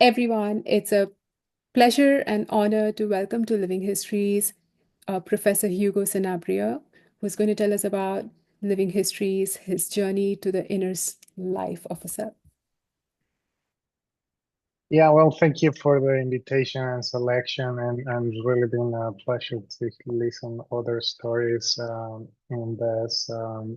Everyone, it's a pleasure and honor to welcome to Living Histories Professor Hugo Sanabria, who's going to tell us about living histories, his journey to the life of a cell. Yeah, well, thank you for the invitation and selection, and it's really been a pleasure to listen other stories in this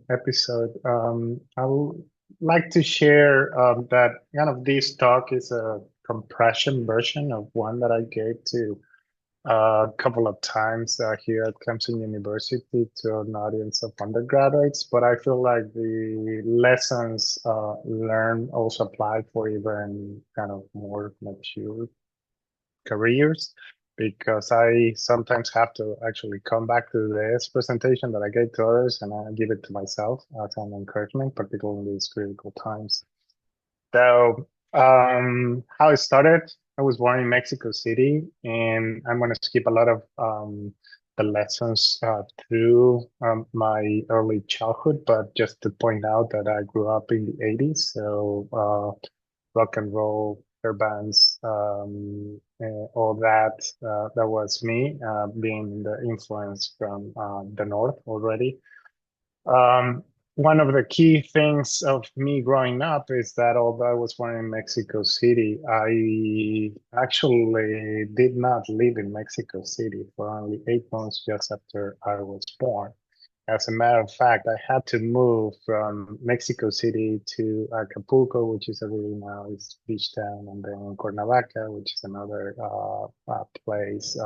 episode. I would like to share that kind of this talk is a compression version of one that I gave to a couple of times here at Clemson University to an audience of undergraduates, but I feel like the lessons learned also apply for even kind of more mature careers, because I sometimes have to actually come back to this presentation that I gave to others and I give it to myself as an encouragement, particularly in these critical times. So, how it started, I was born in Mexico City, and I'm going to skip a lot of the lessons through my early childhood, but just to point out that I grew up in the 80s, so rock and roll, hair bands, all that, that was me, being the influence from the North already. Um, One of the key things of me growing up is that although I was born in Mexico City, I actually did not live in Mexico City for only 8 months just after I was born. As a matter of fact, I had to move from Mexico City to Acapulco, which is a really nice beach town, and then Cuernavaca, which is another place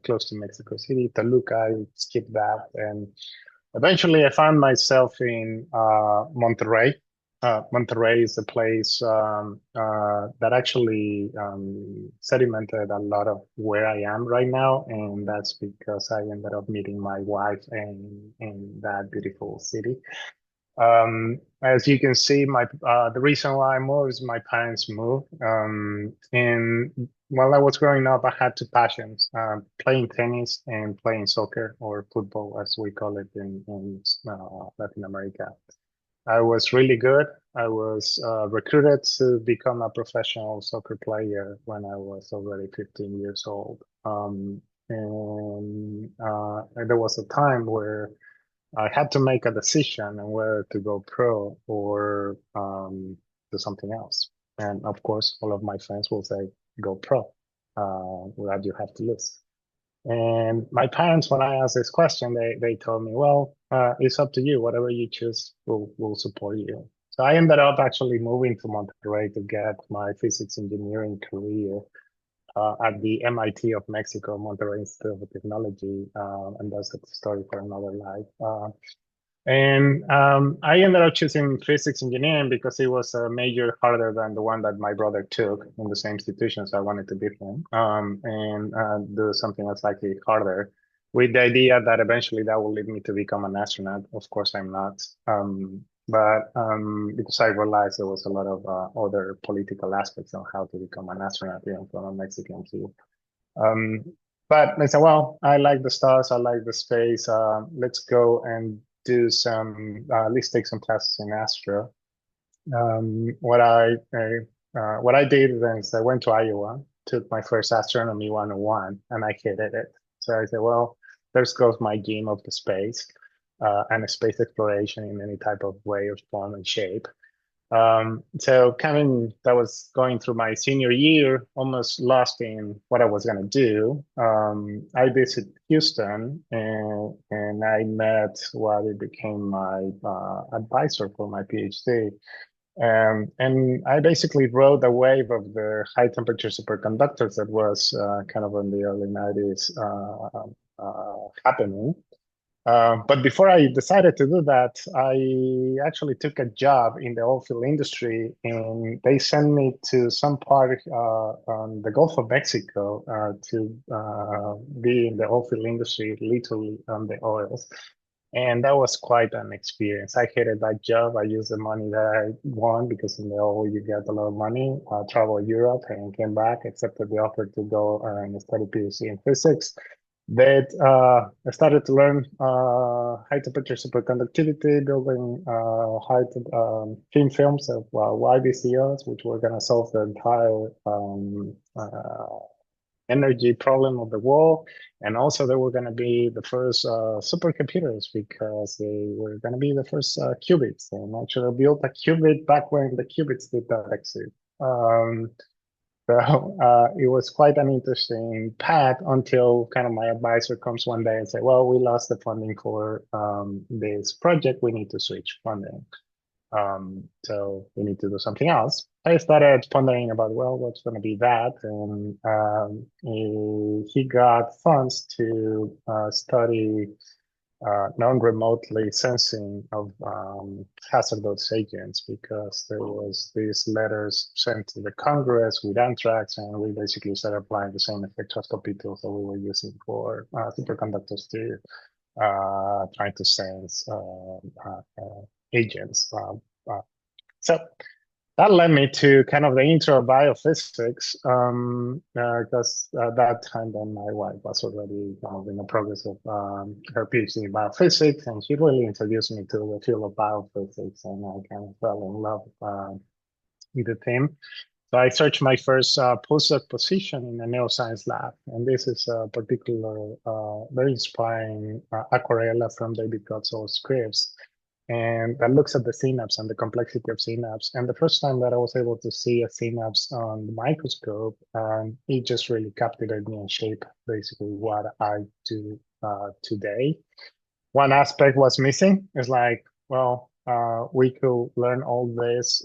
close to Mexico City. Toluca, I skipped that, and eventually, I found myself in Monterrey. Monterrey is a place that actually sedimented a lot of where I am right now, and that's because I ended up meeting my wife in that beautiful city. As you can see, my the reason why I moved is my parents moved. And while I was growing up, I had two passions: playing tennis and playing soccer, or football, as we call it in Latin America. I was really good. I was recruited to become a professional soccer player when I was already 15 years old. And there was a time where I had to make a decision on whether to go pro or do something else. And of course, all of my friends will say, go pro. What you have to lose? And my parents, when I asked this question, they told me, well, it's up to you. Whatever you choose, will support you. So I ended up actually moving to Monterrey to get my physics engineering career at the MIT of Mexico, Monterrey Institute of Technology, and that's a story for another life. And I ended up choosing physics engineering because it was a major harder than the one that my brother took in the same institution. So I wanted to beat him and do something that's slightly harder, with the idea that eventually that will lead me to become an astronaut. Of course, I'm not. But because I realized there was a lot of other political aspects on how to become an astronaut, even from a Mexican too. Um, but I said, well, I like the stars, I like the space. Let's go and do some, at least take some classes in astro. What I did then is I went to Iowa, took my first astronomy 101, and I hated it. So I said, well, there goes my dream of the space and space exploration in any type of way or form and shape. So coming, that was going through my senior year, almost lost in what I was going to do. I visited Houston and I met what it became my advisor for my PhD. And I basically rode the wave of the high temperature superconductors that was kind of in the early 90s happening. But before I decided to do that, I actually took a job in the oil field industry, and they sent me to some part on the Gulf of Mexico to be in the oil field industry, literally on the oils. And that was quite an experience. I hated that job. I used the money that I won because in the oil you get a lot of money. Travel Europe and came back, accepted the offer to go and study PhD in physics. that I started to learn high temperature superconductivity, building thin films of YBCOs, which were going to solve the entire energy problem of the world. And also they were going to be the first supercomputers because they were going to be the first qubits. And actually I built a qubit back when the qubits did not exist. So it was quite an interesting path until kind of my advisor comes one day and say, well, we lost the funding for this project. We need to switch funding. So we need to do something else. I started pondering about, well, what's going to be that? And he got funds to study non-remotely sensing of hazardous agents because there was these letters sent to the Congress with anthrax, and we basically started applying the same spectroscopy tools that we were using for superconductors to trying to sense agents. So that led me to kind of the intro of biophysics, because at that time then my wife was already kind of in the progress of her PhD in biophysics, and she really introduced me to the field of biophysics, and I kind of fell in love with the theme. So I searched my first postdoc position in a neuroscience lab, and this is a particular very inspiring aquarella from David Gottsoll's scripts, and that looks at the synapse and the complexity of synapse. And the first time that I was able to see a synapse on the microscope, it just really captivated me and shaped basically what I do today. One aspect was missing. It's like, well, we could learn all this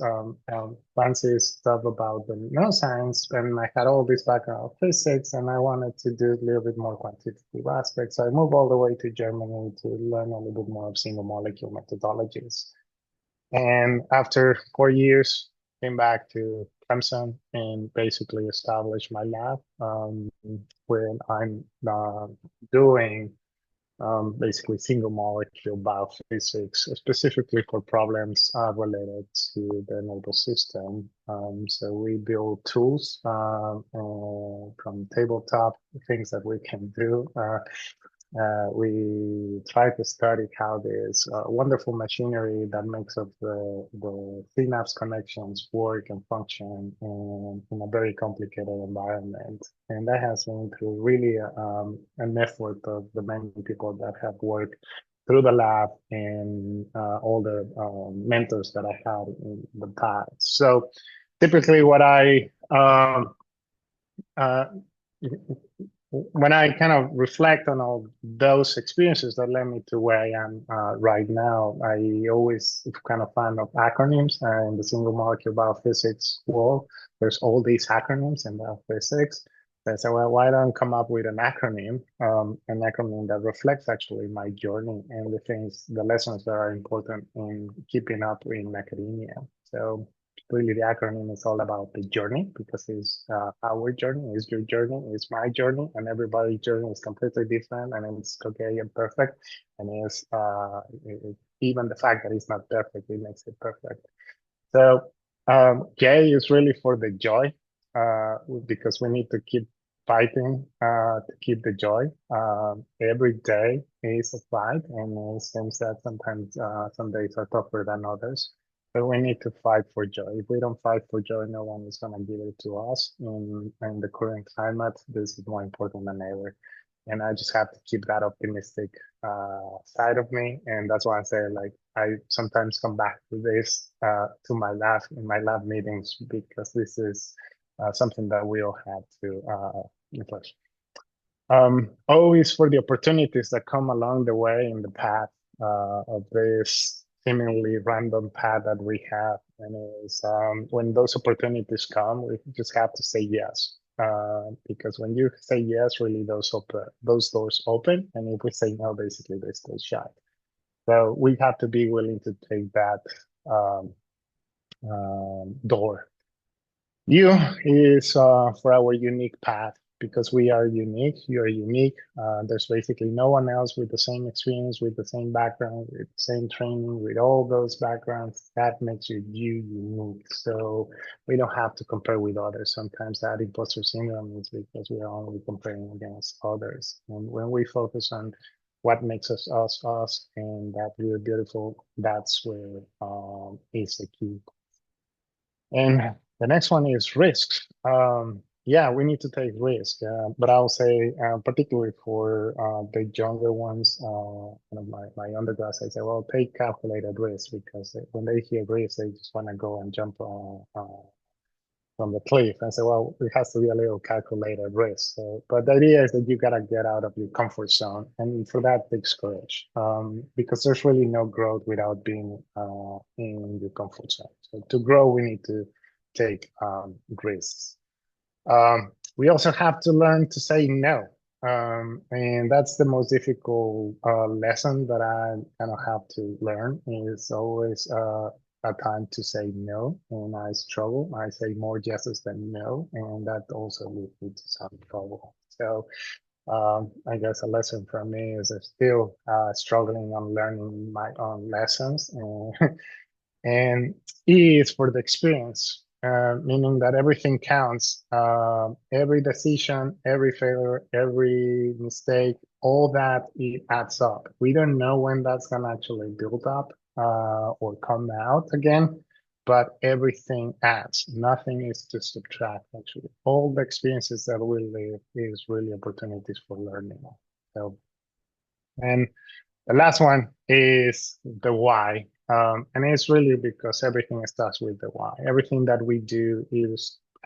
fancy stuff about the neuroscience, and I had all this background of physics, and I wanted to do a little bit more quantitative aspects. So I moved all the way to Germany to learn a little bit more of single molecule methodologies. And after 4 years, came back to Clemson and basically established my lab, where I'm doing basically single molecule biophysics, specifically for problems related to the nervous system. So we build tools from tabletop, things that we can do. We try to study how this wonderful machinery that makes up the synapse connections work and function in a very complicated environment. And that has been through really an effort of the many people that have worked through the lab and all the mentors that I had in the past. So typically what uh, when I kind of reflect on all those experiences that led me to where I am right now, I always kind of fan of acronyms in the single molecule biophysics world. There's all these acronyms in biophysics. I said, well, why don't I come up with an acronym that reflects actually my journey and the things, the lessons that are important in keeping up in academia. So really the acronym is all about the journey because it's our journey, is your journey, is my journey, and everybody's journey is completely different, and it's okay and perfect. And it's even the fact that it's not perfect, it makes it perfect. So J is really for the joy, because we need to keep fighting to keep the joy. Every day is a fight, and it seems that sometimes some days are tougher than others. But we need to fight for joy. If we don't fight for joy, no one is going to give it to us. In the current climate, this is more important than ever. And I just have to keep that optimistic side of me. And that's why I say, like, I sometimes come back to this, to my lab, in my lab meetings, because this is something that we all have to push. Always for the opportunities that come along the way in the path of this seemingly random path that we have. And is when those opportunities come, we just have to say yes. Because when you say yes, really those doors open, and if we say no, basically they stay shut. So we have to be willing to take that um, door. U is for our unique path. because we are unique. You are unique. There's basically no one else with the same experience, with the same background, with the same training, with all those backgrounds. That makes you unique. So we don't have to compare with others. Sometimes that imposter syndrome is because we are only comparing against others. And when we focus on what makes us, and that we're beautiful, that's where is the key. And the next one is risks. Yeah, we need to take risk, but I'll say, particularly for the younger ones, kind of my undergrads, I say, well, take calculated risk, because when they hear risk, they just want to go and jump from the cliff and say, well, it has to be a little calculated risk. So, but the idea is that you got to get out of your comfort zone. And for that takes courage, because there's really no growth without being in your comfort zone. So to grow, we need to take risks. We also have to learn to say no. And that's the most difficult lesson that I kind of have to learn, is always a time to say no. And I struggle. I say more yeses than no. And that also leads me to some trouble. So I guess a lesson from me is I'm still struggling on learning my own lessons. And E is for the experience, meaning that everything counts. Every decision, every failure, every mistake, all that, it adds up. We don't know when that's going to actually build up or come out again, but everything adds. Nothing is to subtract, actually. All the experiences that we live is really opportunities for learning. So, and the last one is the why. And it's really because everything starts with the why. Everything that we do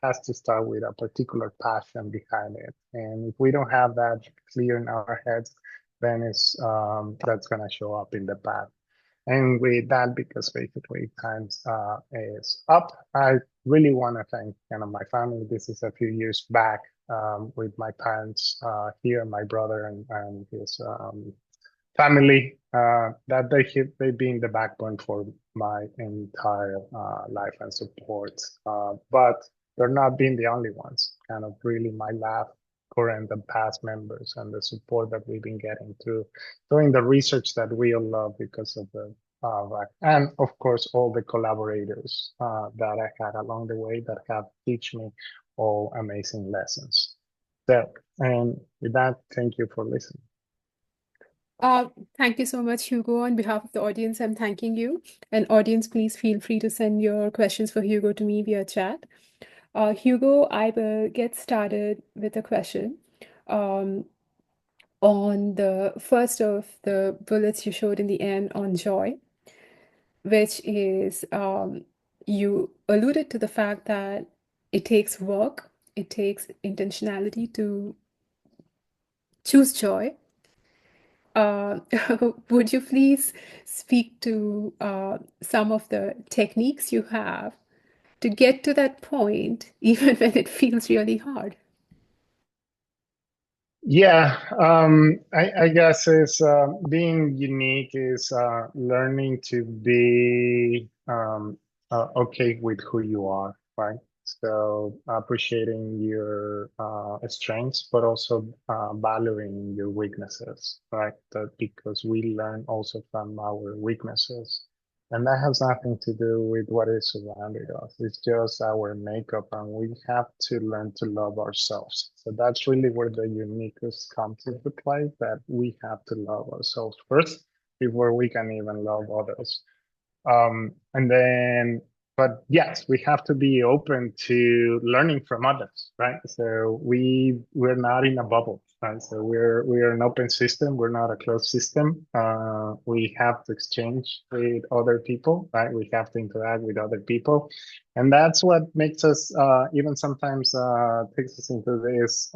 has to start with a particular passion behind it. And if we don't have that clear in our heads, then that's going to show up in the path. And with that, because basically times is up, I really want to thank kind of my family. This is a few years back with my parents here, my brother and his family, that they being the backbone for my entire life and support. But they're not being the only ones. Kind of really my lab, current and past members, and the support that we've been getting through doing the research that we all love because of the and of course all the collaborators that I had along the way that have teach me all amazing lessons. So, and with that, thank you for listening. Uh, Thank you so much, Hugo. On behalf of the audience, I'm thanking you. And audience, please feel free to send your questions for Hugo to me via chat. Hugo, I will get started with a question. Um, on the first of the bullets you showed in the end on joy, which is you alluded to the fact that it takes work, it takes intentionality to choose joy. Uh, would you please speak to some of the techniques you have to get to that point, even when it feels really hard? Yeah, I guess is being unique is learning to be okay with who you are, right? So appreciating your strengths, but also valuing your weaknesses, right? That because we learn also from our weaknesses. And that has nothing to do with what is surrounding us. It's just our makeup, and we have to learn to love ourselves. So that's really where the uniqueness comes into play, that we have to love ourselves first before we can even love others. And then, but yes, we have to be open to learning from others, right? So we're not in a bubble, right? So we're an open system. We're not a closed system. We have to exchange with other people, right? We have to interact with other people, and that's what makes us even sometimes takes us into this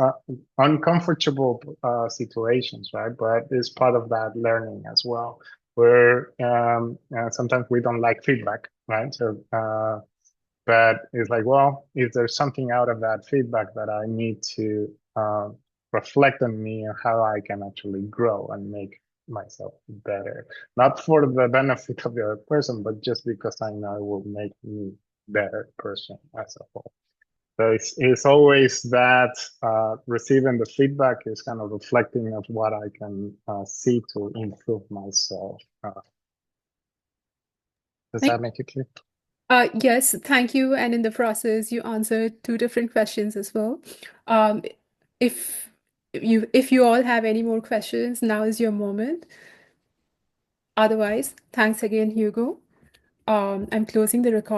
uncomfortable situations, right? But it's part of that learning as well, where sometimes we don't like feedback, right? So, but it's like, well, if there's something out of that feedback that I need to reflect on me and how I can actually grow and make myself better, not for the benefit of the other person, but just because I know it will make me better person as a whole. So it's always that receiving the feedback is kind of reflecting of what I can see to improve myself. Does Thank that make it clear? Yes, thank you. And in the process, you answered two different questions as well. Um, if if you all have any more questions, now is your moment. Otherwise, thanks again, Hugo. I'm closing the recording.